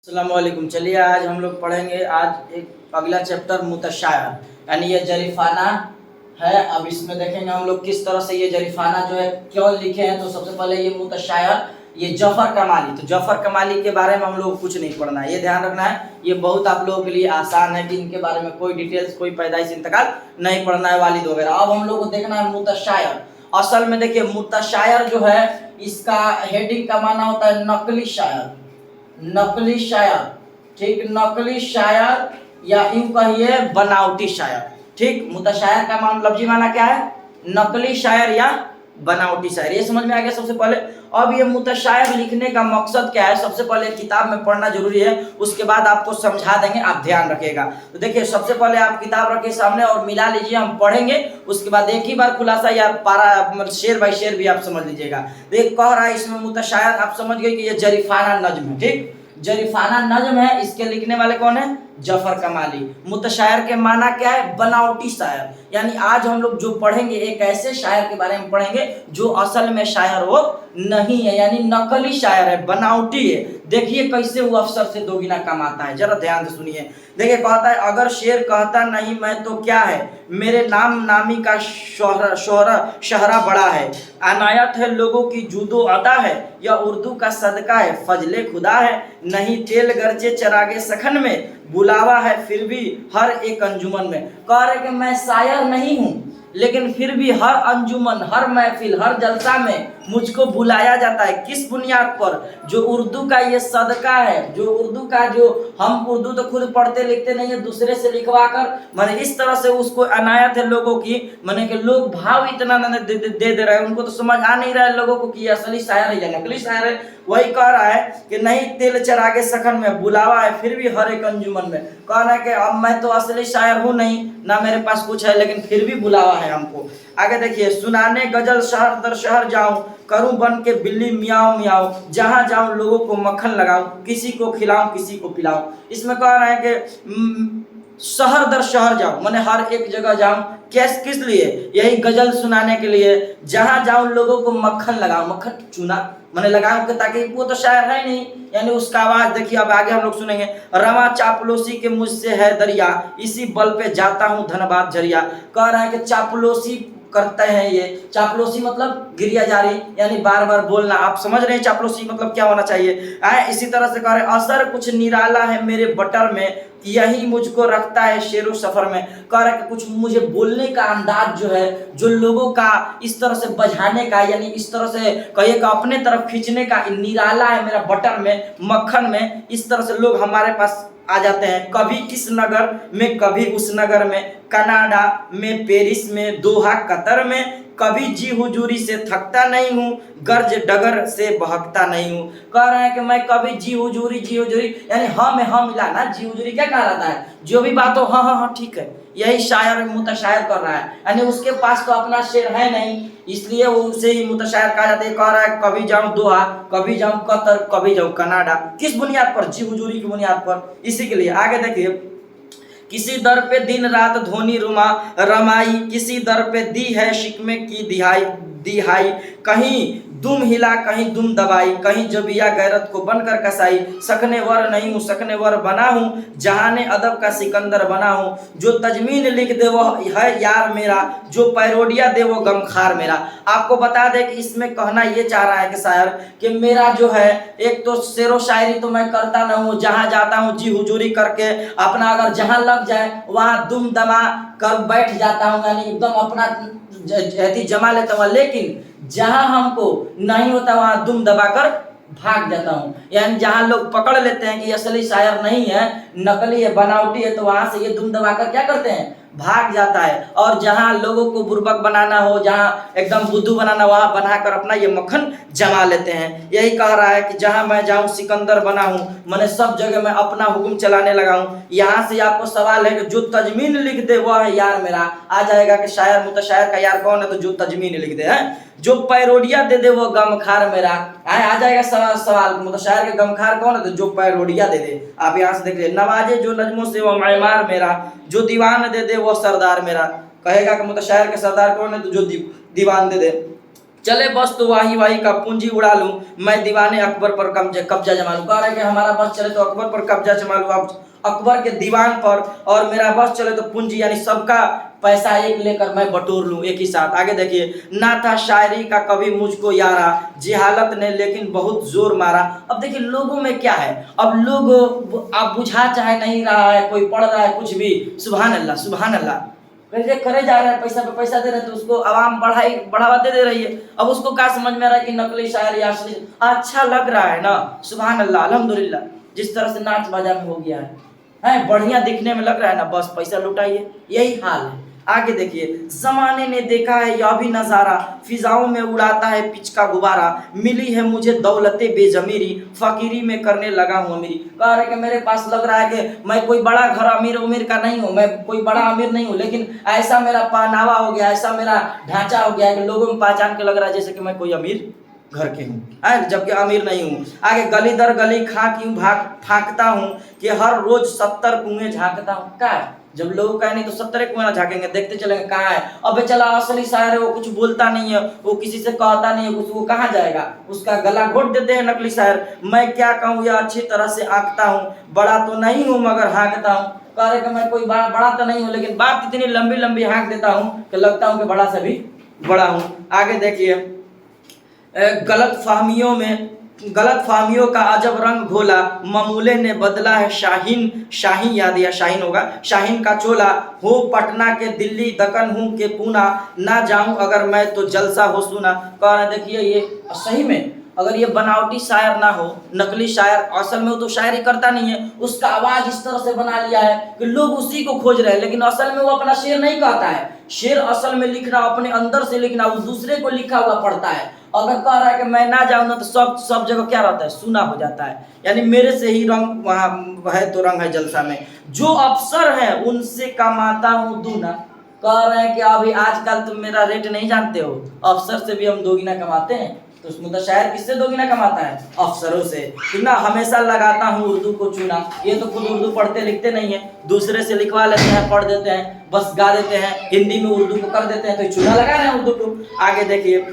अस्सलामुअलैकुम। चलिए आज हम लोग पढ़ेंगे आज एक अगला चैप्टर मुतशायर, यानी ये जरीफाना है। अब इसमें देखेंगे हम लोग किस तरह से ये जरीफाना जो है क्यों लिखे हैं। तो सबसे पहले ये मुतशायर, ये जफर कमाली। तो जफर कमाली के बारे में हम लोग कुछ नहीं पढ़ना है, ये ध्यान रखना है। ये बहुत आप लोगों के लिए आसान है कि इनके बारे में कोई डिटेल्स, कोई पैदाइश इंतकाल नहीं पढ़ना है, वालिद वगैरह। अब हम लोग को देखना है मुतशायर। असल में देखिए मुतशायर जो है इसका हेडिंग का माना होता है नकली शायर, नकली शायर, ठीक, नकली शायर या यूं कहिए बनावटी शायर। ठीक, मुतशायर का लफ्जी माना क्या है? नकली शायर या बनावटी शायर। ये समझ में आ गया सबसे पहले। अब ये मुतशायर लिखने का मकसद क्या है, सबसे पहले किताब में पढ़ना जरूरी है, उसके बाद आपको समझा देंगे, आप ध्यान रखिएगा। तो देखिए सबसे पहले आप किताब रखिए सामने और मिला लीजिए, हम पढ़ेंगे, उसके बाद एक ही बार खुलासा या पारा शेर बाई शेर भी आप समझ लीजिएगा। देख कह रहा है इसमें मुतशायर, आप समझ गए कि ये जरीफाना नज्म है। ठीक, जरीफाना नज्म है, इसके लिखने वाले कौन है? जफर कमाली। मुतशायर के माना क्या है? बनावटी शायर। यानी आज हम लोग जो पढ़ेंगे एक ऐसे शायर के बारे में पढ़ेंगे जो असल में शायर वो नहीं है, यानी नकली शायर है, बनावटी है। देखिए कैसे वो अफसर से दोगुना कमाता है, जरा ध्यान से सुनिए। देखिए कहता है, अगर शेर कहता नहीं मैं तो क्या है, मेरे नाम नामी का शहरा बड़ा है, अनायत है लोगों की जूदो अदा है, या उर्दू का सदका है, फजले खुदा है, नहीं तेल गरजे चरागे सखन में, बुलावा है फिर भी हर एक अंजुमन में। कह रहे कि मैं शायर नहीं हूँ, लेकिन फिर भी हर अंजुमन, हर महफिल, हर जलसा में मुझको बुलाया जाता है। किस बुनियाद पर? जो उर्दू का ये सदका है, जो उर्दू का, जो हम उर्दू तो खुद पढ़ते लिखते नहीं है, दूसरे से लिखवा कर माने इस तरह से उसको अनायत है लोगों की, माने कि लोग भाव इतना दे रहे हैं, उनको तो समझ आ नहीं रहा है लोगों को कि ये असली शायर है या नकली शायर है। वही कह रहा है कि नहीं तेल चरागे सखन में, बुलावा है फिर भी हर एक अंजुमन में। कह रहा है कि अब मैं तो असली शायर हूँ नहीं, ना मेरे पास कुछ है, लेकिन फिर भी बुलावा है हमको। आगे देखिए, सुनाने गजल शहर दर शहर जाऊं, करूं बन के बिल्ली मियाओ मियाओ, जहां जाऊं लोगों को मक्खन लगाऊं, किसी को खिलाऊं किसी को पिलाऊं। इसमें कह रहे हैं कि शहर दर शहर जाऊं, मैंने हर एक जगह जाऊं, किस लिए? यही गजल सुनाने के लिए। जहां जाऊं लोगों को मक्खन लगाऊं, मक्खन चूना मैंने लगाऊं, ताकि वो तो शायर है नहीं, यानी उसका आवाज देखिए। अब आगे हम लोग सुनेंगे, रवा चापलूसी के मुझसे है दरिया, इसी बल पे जाता हूं धनबाद झरिया। कह रहा है कि चापलूसी करते हैं ये, चापलूसी मतलब गिरियाजारी, यानी बार बार बोलना। आप समझ रहे हैं चापलूसी मतलब क्या होना चाहिए? इसी तरह से कह रहे असर कुछ निराला है मेरे बटर में, यही मुझको रखता है शेरो सफर में। कह रहा है कि कुछ मुझे बोलने का अंदाज जो है, जो लोगों का इस तरह से बझाने का, यानी इस तरह से कहिए कि अपने तरफ खींचने का निराला है मेरा बटर में, मक्खन में। इस तरह से लोग हमारे पास आ जाते हैं, कभी इस नगर में कभी उस नगर में, कनाडा में पेरिस में दोहा कतर में, कभी जी हुजूरी से थकता नहीं हूँ, गर्ज डगर से बहकता नहीं हूँ। कह रहे हैं कि मैं कभी जी हुजूरी यानी हाँ में हाँ मिलाना, जी हुजूरी क्या कहलाता है? जो भी बात हो हाँ हाँ हाँ ठीक है, यही शायर मुतशायर कर रहा है, यानी उसके पास तो अपना शेर है नहीं, इसलिए वो उसे ही मुतशायर कहा जाता है। कह रहा है कभी जाऊं दोहा, कभी जाऊं कतर, कभी जाऊं कनाडा। किस बुनियाद पर? जी हुजूरी की बुनियाद पर। इसी के लिए आगे देखिए, किसी दर पे दिन रात धोनी रमाई, किसी दर पे दी है शिकमे की दिहाई, कहीं दुम हिला कहीं दुम दबाई, कहीं जबिया गैरत को बनकर कसाई, सकने वर नहीं हूँ सकने वर बना हूँ, जहाने अदब का सिकंदर बना हूँ, जो तजमीन लिख दे वो है यार मेरा, जो पैरोडिया दे वो गमखार मेरा। आपको बता दें कि इसमें कहना ये चाह रहा है कि शायर कि मेरा जो है, एक तो शेरो शायरी तो मैं करता न हूँ, जहाँ जाता हूँ जी हुजूरी करके अपना अगर जहाँ लग जाए वहाँ दुम दमा कर बैठ जाता हूँ, यानी एकदम अपना जमा लेता हूँ, लेकिन जहां हमको नहीं होता वहां दुम दबाकर भाग जाता हूं। यानी जहां लोग पकड़ लेते हैं कि असली शायर नहीं है, नकली है, बनावटी है, तो वहां से ये दुम दबाकर क्या करते हैं? भाग जाता है। और जहां लोगों को बुर्बक बनाना हो, जहां एकदम बुद्धू बनाना, वहां बनाकर अपना ये मक्खन जमा लेते हैं। यही कह रहा है कि जहां मैं जाऊं सिकंदर बना हूं, मैंने सब जगह मैं अपना हुक्म चलाने लगा हूं। यहाँ से आपको सवाल है कि जो तजमीन लिख दे वह है यार मेरा। आ जाएगा कि शायर मुतशायर का यार कौन है? तो जो तजमीन लिख दे है, जो पैरोडिया दे दे वो गमखार मेरा। आ जाएगा सवाल मुतशायर के गमखार कौन है? तो जो पैरोडिया दे दे। आप यहाँ से देख लीजिए, नवाजे जो नजमों से वो मैमार मेरा, जो दीवान दे दे वो सरदार मेरा। कहेगा कि मुतशायर के सरदार कौन है? तो जो दीवान दे दे। चले बस तो वाही वाही का पूंजी उड़ा लूं, मैं दीवाने अकबर पर कब्जा जमा लूं। कह रहा है कि हमारा बस चले तो अकबर पर कब्जा जमा लूं, अकबर के दीवान पर, और मेरा बस चले तो पूंजी यानी सबका पैसा एक लेकर मैं बटोर लूं एक ही साथ। आगे देखिए, ना था शायरी का कभी मुझको यारा, जिहालत ने लेकिन बहुत जोर मारा। अब देखिए लोगों में क्या है, अब लोग आप बुझा चाहे नहीं रहा है, कोई पढ़ रहा है कुछ भी, सुभान अल्लाह सुभान अल्लाह करे जा रहा है, पैसा पे पैसा दे रहे हैं तो उसको आवाम बढ़ावा दे रही है। अब उसको क्या समझ में आ रहा है कि नकली शायर या असली अच्छा लग रहा है ना, सुभान अल्लाह अल्हम्दुलिल्लाह। जिस तरह से नाच बाजा में हो गया है बढ़िया दिखने में लग रहा है ना, बस पैसा लुटाइए, यही हाल है। आगे देखिए, जमाने ने देखा है यह भी नजारा, फिजाओं में उड़ाता है पिच का गुब्बारा, मिली है मुझे दौलते बेजमीरी, फकीरी में करने लगा हूँ अमीरी। कह रहे कि मेरे पास लग रहा है कि मैं कोई बड़ा घर अमीर उमीर का नहीं हूँ, मैं कोई बड़ा अमीर नहीं हूँ, लेकिन ऐसा मेरा पहनावा हो गया, ऐसा मेरा ढांचा हो गया कि लोगों में पहचान के लग रहा है जैसे कि मैं कोई अमीर घर के हूँ, जबकि अमीर नहीं हूँ। आगे गली दर गली क्यों फांकता हूँ कि हर रोज 70 कुएं झांकता हूँ। क्या जब लोग कहे नहीं तो 70 कुएं झांकेंगे, देखते चलेंगे कहाँ है। अब चला असली शायर है, वो कुछ बोलता नहीं है, वो किसी से कहता नहीं है कुछ, वो कहाँ जाएगा, उसका गला घोट देते हैं नकली शायर। मैं क्या कहूँ यह अच्छी तरह से आंकता हूँ, बड़ा तो नहीं हूँ मगर हाँकता हूँ। कह रहे कि मैं कोई बड़ा तो नहीं हूँ, लेकिन बात इतनी लंबी लंबी हाँक देता हूँ कि लगता हूँ कि बड़ा से भी बड़ा हूँ। आगे देखिए, गलत फहमियों का अजब रंग घोला, ममूले ने बदला है शाहीन याद या शाहीन होगा, शाहीन का चोला, हो पटना के दिल्ली दक्कन हूँ के पूना, ना जाऊं अगर मैं तो जलसा हो सुना। कह रहे देखिए ये सही में अगर ये बनावटी शायर ना हो, नकली शायर, असल में वो तो शायरी करता नहीं है, उसका आवाज इस तरह से बना लिया है कि लोग उसी को खोज रहे हैं, लेकिन असल में वो अपना शेर नहीं कहता है। शेर असल में लिखना अपने अंदर से लिखना, वो दूसरे को लिखा हुआ पढ़ता है। अगर कह रहा है कि मैं ना जाऊं ना तो सब जगह क्या रहता है, सुना हो जाता है। यानी मेरे से ही रंग वहां है तो रंग है जलसा में, जो अफसर है उनसे कमाता हूं दूना। कह रहे हैं कि अभी आजकल तुम मेरा रेट नहीं जानते हो, अफसर से भी हम दोगुना कमाते हैं। तो मुतशायर किससे दोगुना कमाता है, अफसरों से। ना हमेशा लगाता हूँ उर्दू को चूना, ये तो खुद उर्दू पढ़ते लिखते नहीं है, दूसरे से लिखवा लेते हैं, पढ़ देते हैं, बस गा देते हैं, हिंदी में उर्दू को कर देते हैं, तो चूना लगा रहे हैं उर्दू को। आगे देखिए,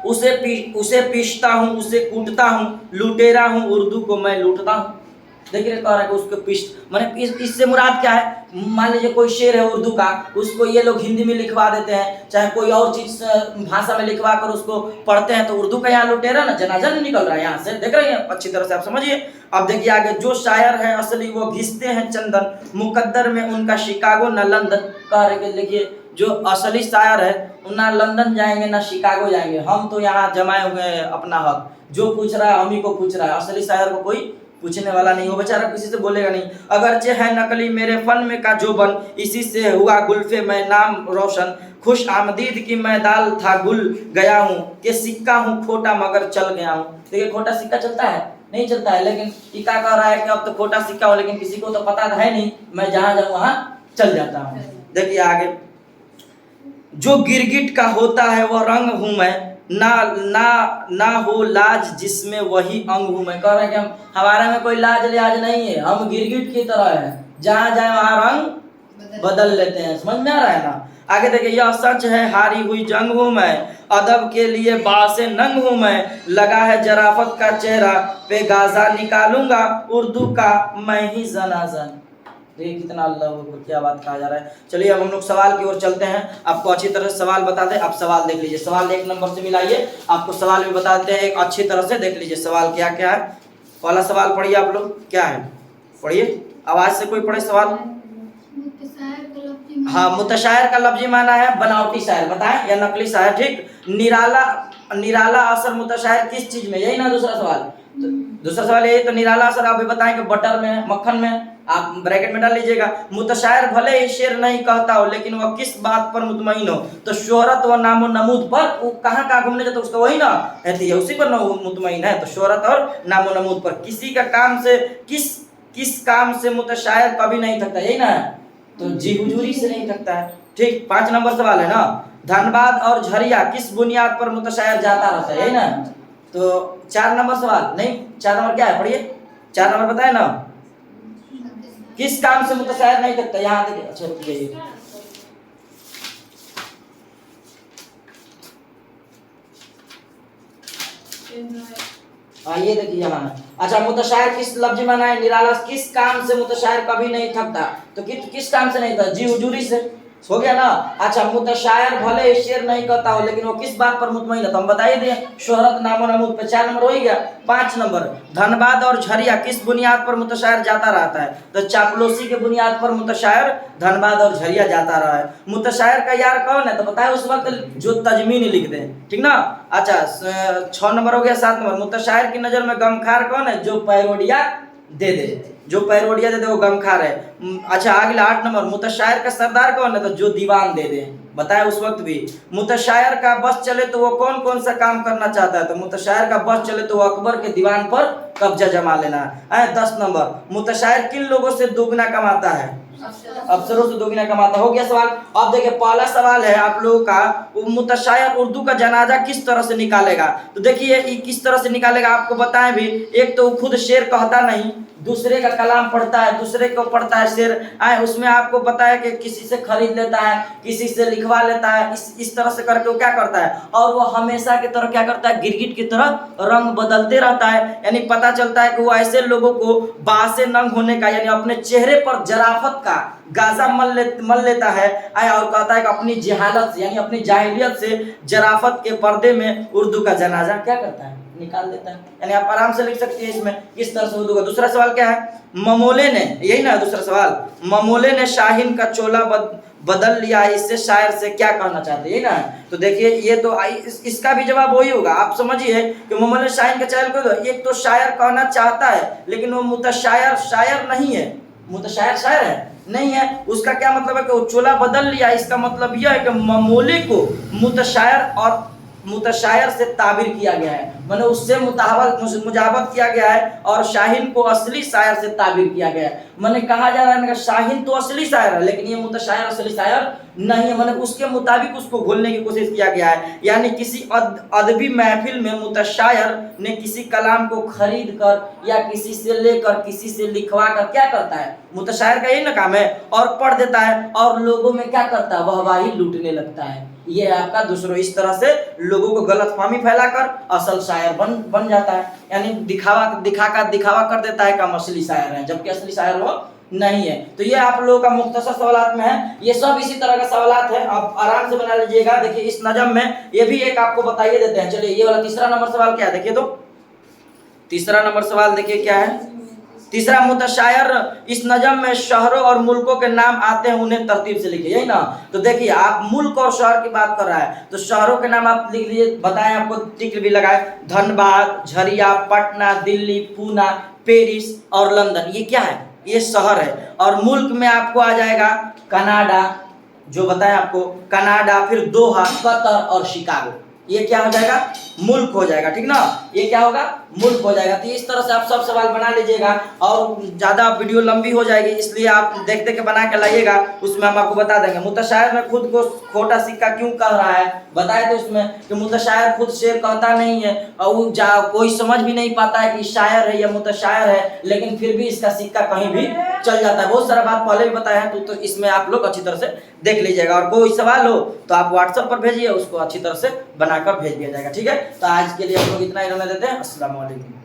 उसे पीसता हूँ, उसे कूटता हूँ, लुटेरा हूँ उर्दू को मैं लूटता हूँ। देखिए कह रहा है कि उसको पीस, मैंने इससे मुराद क्या है, मान लीजिए कोई शेर है उर्दू का, उसको ये लोग हिंदी में लिखवा देते हैं, चाहे कोई और चीज भाषा में लिखवा कर उसको पढ़ते हैं, तो उर्दू का यहाँ लुटेरा ना जनाजा नहीं निकल रहा है यहाँ से, देख रहे हैं अच्छी तरह से आप समझिए। अब देखिए आगे, जो शायर है असली वो घिसते हैं चंदन, मुकद्दर में उनका शिकागो न लंदन। कह रहे देखिए जो असली शायर है ना लंदन जाएंगे ना शिकागो जाएंगे, हम तो यहाँ जमाए हुए हैं अपना हक, जो पूछ रहा है हम ही को पूछ रहा है, असली शायर को कोई पूछने वाला नहीं, वो बेचारा किसी से बोलेगा नहीं। अगरचे है नकली मेरे फन में का जोबन, इसी से हुआ गुल्फे मैं नाम रोशन, खुश आमदीद की मैं दाल था गुल गया हूँ, कि सिक्का हूँ खोटा मगर चल गया हूँ। देखिए खोटा सिक्का चलता है, नहीं चलता है, लेकिन टीका कह रहा है कि अब तो खोटा सिक्का हो, लेकिन किसी को तो पता है नहीं, मैं जहाँ जाऊँ वहाँ चल जाता हूँ। देखिए आगे, जो गिरगिट का होता है वह रंग हूँ मैं, ना हो लाज जिसमें वही अंग हूँ मैं। कह रहे हैं कि हमारे में कोई लाज लिहाज नहीं है, हम गिरगिट की तरह है, जहाँ जाए वहाँ रंग बदल लेते हैं, समझ में आ रहा है ना। आगे देखिए, यह सच है हारी हुई जंग हूँ मैं, अदब के लिए बासे नंग हूँ मैं, लगा है जराफत का चेहरा पे गाजा निकालूंगा उर्दू का मैं ही जनाजन। देखिए कितना अल्लाह क्या बात कहा जा रहा है। चलिए अब हम लोग सवाल की ओर चलते हैं, आपको अच्छी तरह से सवाल बता दें। आप सवाल देख लीजिए, सवाल 1 नंबर से मिलाइए, आपको सवाल भी बताते हैं, एक अच्छी तरह से देख लीजिए सवाल क्या क्या है। पहला सवाल पढ़िए आप लोग, क्या है पढ़िए, आवाज से कोई पढ़े सवाल। हाँ, मुतशायर का लफ्जी माना है बनावटी शायर, बताएं या नकली शायर। ठीक, निराला असर मुतशायर किस चीज में, यही ना दूसरा सवाल। तो दूसरा सवाल यही, तो निराला असर आप भी बताएं कि बटर में, मक्खन में, आप ब्रैकेट में डाल लीजिएगा। मुतशायर भले ही शेर नहीं कहता हो, लेकिन वह किस बात पर मुतमईन हो, तो शोहरत व नामो नमूद पर, वो कहाँ घूमने जाता है उसका वही ना रहती है, उसी पर ना मुतमईन है, तो शोहरत और नामो नमूद पर। किसी का काम से किस काम से मुतशायर कभी नहीं थकता, यही ना है, तो जी हुजूरी से नहीं थकता है। ठीक, 5 नंबर सवाल है ना, धनबाद और झरिया किस बुनियाद पर मुतशायर जाता रहता है, यही ना। तो 4 नंबर सवाल नहीं, 4 नंबर क्या है पढ़िए, 4 नंबर बताए ना, किस काम से मुतशायर नहीं थकता, यहाँ देखिए। अच्छा रुकिए, ये देखिए यहाँ। अच्छा, मुतशायर किस लफ्ज में आना है? निराला। किस काम से मुतशायर कभी नहीं थकता? तो किस काम से नहीं था? जी हुजूरी से। हो गया ना। अच्छा, मुतशायर भले शेर नहीं कहता हो लेकिन वो किस बात पर मुतमईन है? तो हम बताइए दें, शोहरत नामो नमूद पे 4 नंबर हो ही गया। 5 नंबर, धनबाद और झरिया किस बुनियाद पर मुतशायर जाता रहता है? तो चापलूसी के बुनियाद पर मुतशायर धनबाद और झरिया जाता रहा है। मुतशायर का यार कौन है? तो बताए उस वक्त जो तजमीन लिख दे, ठीक ना। अच्छा, 6 नंबर हो गया। 7 नंबर, मुतशायर की नजर में गमखार कौन है? जो पैरोडिया दे दे, जो पैरोडिया दे दे वो गमखार है। अच्छा, अगला 8 नंबर, मुतशायर का सरदार कौन है? तो जो दीवान दे दे, बताया उस वक्त भी। मुतशायर का बस चले तो वो कौन कौन सा काम करना चाहता है? तो मुतशायर का बस चले तो वो अकबर के दीवान पर कब्जा जमा लेना है। 10 नंबर, मुतशायर किन लोगों से दोगुना कमाता है? अफसरों से दोगुना कमाता। हो गया सवाल। अब देखिए, पहला सवाल है आप लोगों का, मुतशायर उर्दू का जनाजा किस तरह से निकालेगा? तो देखिए किस तरह से निकालेगा आपको बताएं भी। एक तो खुद शेर कहता नहीं, दूसरे का कलाम पढ़ता है, दूसरे को पढ़ता है शेर, उसमें आपको पता है कि किसी से खरीद लेता है, किसी से लिखवा लेता है, इस तरह से करके वो क्या करता है, और वो हमेशा की तरह क्या करता है, गिरगिट की तरह रंग बदलते रहता है। यानी पता चलता है कि वो ऐसे लोगों को बासे नंग होने का, यानी अपने चेहरे पर जराफत का गाजा मल लेता है, और कहता है कि अपनी जहालत से, यानी अपनी जाहिलियत से जराफत के पर्दे में उर्दू का जनाजा क्या करता है, निकाल देता है। यानी आप आराम से लिख सकते हैं इसमें किस तरह से उर्दू का। दूसरा सवाल क्या है? ममोले ने, यही ना दूसरा सवाल, ममोले ने शाहीन का चोला बदल लिया, इससे शायर से क्या कहना चाहते हैं, यही ना। तो देखिए ये तो इसका भी जवाब वही होगा। आप समझिए कि ममोले ने शाहीन का चैल को, एक तो शायर कहना चाहता है लेकिन वो मुतशायर शायर नहीं है। मुतशायर शायर है नहीं है, उसका क्या मतलब है कि वो चोला बदल लिया। इसका मतलब यह है कि ममोले को मुतशायर और मुतशायर से ताबिर किया गया है, मैंने उससे मुजावत किया गया है, और शाहीन को असली शायर से ताबिर किया गया है। मैंने कहा जा रहा है कि शाहीन तो असली शायर है लेकिन ये मुतशायर असली शायर नहीं है, मैंने उसके मुताबिक उसको घोलने की कोशिश किया गया है। यानी किसी अदबी महफिल में मुतशायर ने किसी कलाम को खरीद कर या किसी से लेकर किसी से लिखवा कर क्या करता है, मुतशायर का यही ना काम है, और पढ़ देता है और लोगों में क्या करता है, वाहवाही लूटने लगता है। ये आपका दूसरों इस तरह से लोगों को गलतफहमी फैलाकर असल शायर बन जाता है। यानी दिखावा कर देता है कि हम असली शायर हैं, जबकि असली शायर वो नहीं है। तो ये आप लोगों का मुख्तसर सवालात में है, ये सब इसी तरह का सवालात है, आप आराम से बना लीजिएगा। देखिए इस नजम में ये भी एक आपको बताइए देते हैं। चलिए ये वाला तीसरा नंबर सवाल क्या है, देखिए तो तीसरा नंबर सवाल देखिए क्या है। तीसरा, मुतशायर इस नजम में शहरों और मुल्कों के नाम आते हैं, उन्हें तरतीब से लिखिए, यही ना। तो देखिए आप मुल्क और शहर की बात कर रहा है तो शहरों के नाम आप लिख लीजिए, बताएं, आपको टिक भी लगाए, धनबाद, झरिया, पटना, दिल्ली, पूना, पेरिस और लंदन, ये क्या है, ये शहर है। और मुल्क में आपको आ जाएगा कनाडा, जो बताएं आपको कनाडा, फिर दोहा, कतर और शिकागो, ये क्या हो जाएगा, मुल्क हो जाएगा, ठीक ना। ये क्या होगा, मुल्क हो जाएगा। तो इस तरह से आप सब सवाल बना लीजिएगा, और ज़्यादा वीडियो लंबी हो जाएगी इसलिए आप देखते के बना के लाइएगा, उसमें हम आपको बता देंगे। मुतशायर में खुद को खोटा सिक्का क्यों कह रहा है, बताए तो उसमें कि मुतशायर खुद शेर कहता नहीं है, और वो कोई समझ भी नहीं पाता है कि शायर है या मुतशायर है, लेकिन फिर भी इसका सिक्का कहीं भी चल जाता है। बहुत सारा बात पहले भी बताया है, तो इसमें आप लोग अच्छी तरह से देख लीजिएगा। और कोई सवाल हो तो आप व्हाट्सएप पर भेजिए, उसको अच्छी तरह से बनाकर भेज दिया जाएगा, ठीक है। तो आज के लिए हम लोग इतना ही रहने देते हैं। अस्सलाम वालेकुम।